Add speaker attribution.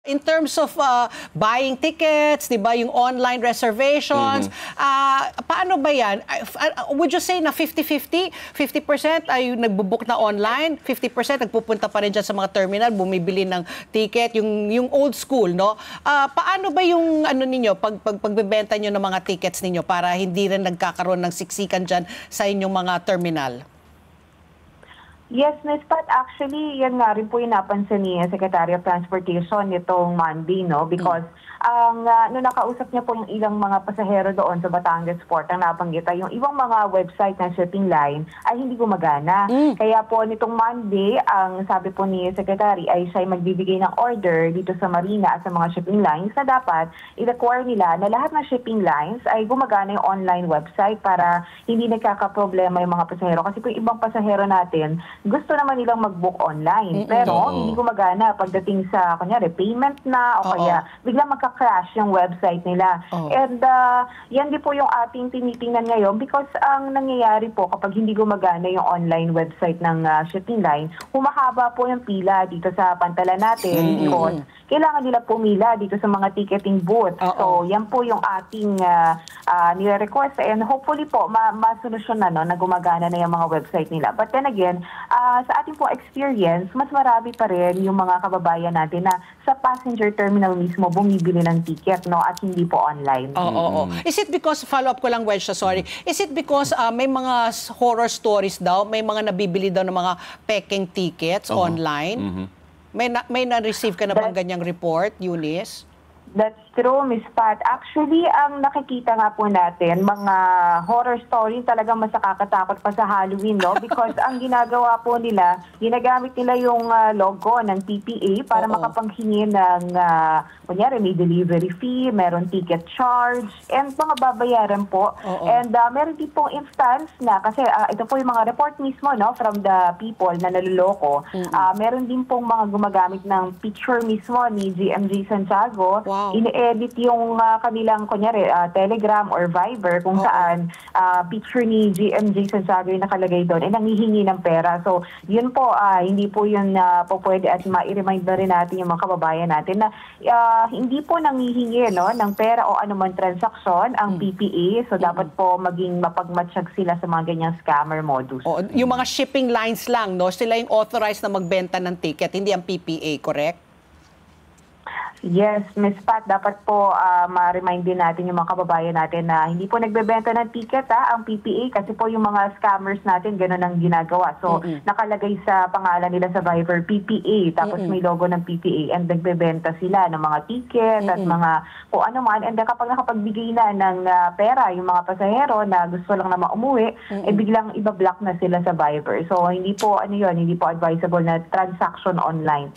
Speaker 1: In terms of buying tickets, 'di ba, yung online reservations, paano ba 'yan? Would you say na 50-50? 50% ay nagbo-book na online, 50% nagpupunta pa rin diyan sa mga terminal, bumibili ng ticket, yung old school, no? Paano ba yung ano ninyo pagbebenta niyo ng mga tickets ninyo para hindi rin nagkakaroon ng siksikan diyan sa inyong mga terminal?
Speaker 2: Yes, Miss Pat, actually, yan nga rin po yung napansin ni Secretary of Transportation nitong Monday, no? Because nung nakausap niya po yung ilang mga pasahero doon sa Batangas Port, ang nabanggit ay yung ibang mga website ng shipping line ay hindi gumagana. Kaya po nitong Monday, ang sabi po ni Secretary ay siya magbibigay ng order dito sa Marina at sa mga shipping lines na dapat i-require nila na lahat ng shipping lines ay gumagana yung online website para hindi nagkakaproblema yung mga pasahero. Kasi po yung ibang pasahero natin, gusto naman nilang mag-book online. Pero hindi gumagana pagdating sa, kunyari, payment na o kaya biglang magka-crash yung website nila. And yan din po yung ating tinitingnan ngayon because ang nangyayari po kapag hindi gumagana yung online website ng shipping line, humahaba po yung pila dito sa pantalan natin because kailangan nila pumila dito sa mga ticketing booth. So yan po yung ating nire-request and hopefully po masolusyon na, no, na gumagana na yung mga website nila. But then again, sa ating po experience, mas marami pa rin yung mga kababayan natin na sa passenger terminal mismo bumibili ng ticket, no, at hindi po online.
Speaker 1: Is it because, follow-up ko lang, Wedge, sorry, is it because may mga horror stories daw, may mga nabibili daw ng mga peking tickets online? May na-receive ka na bang ganyang report, Eunice?
Speaker 2: That's true, Miss Pat. Actually, ang nakikita nga po natin, mga horror story talagang mas nakakatakot pa sa Halloween, no? Because ang ginagawa po nila, ginagamit nila yung logo ng PPA para makapanghingi ng, kunyari, may delivery fee, meron ticket charge, and mga babayaran po. And meron din pong instance na, kasi ito po yung mga report mismo, no, from the people na naluloko. Meron din pong mga gumagamit ng picture mismo ni GMG Santiago. Ini-edit yung kanilang, kunyari, Telegram or Viber kung saan picture ni GMG Santiago yung nakalagay doon ay nanghihingi ng pera. So, yun po, hindi po yun po pwede at ma-remind na rin natin yung mga kababayan natin na hindi po nanghihingi, no, ng pera o anumang transaksyon ang PPA. So, dapat po maging mapagmatsyag sila sa mga ganyang scammer modus.
Speaker 1: Yung mga shipping lines lang, no, sila yung authorized na magbenta ng ticket, hindi ang PPA, correct?
Speaker 2: Yes, Ms. Pat, dapat po ma-remind din natin yung mga kababayan natin na hindi po nagbebenta ng ticket ang PPA kasi po yung mga scammers natin ganun ang ginagawa. So, nakalagay sa pangalan nila sa Viber PPA tapos may logo ng PPA and nagbebenta sila ng mga ticket at mga kung ano man. And kapag nakapagbigay na ng pera yung mga pasahero na gusto lang na maumuwi, biglang ibablock na sila sa Viber. So, hindi po, hindi po advisable na transaction online.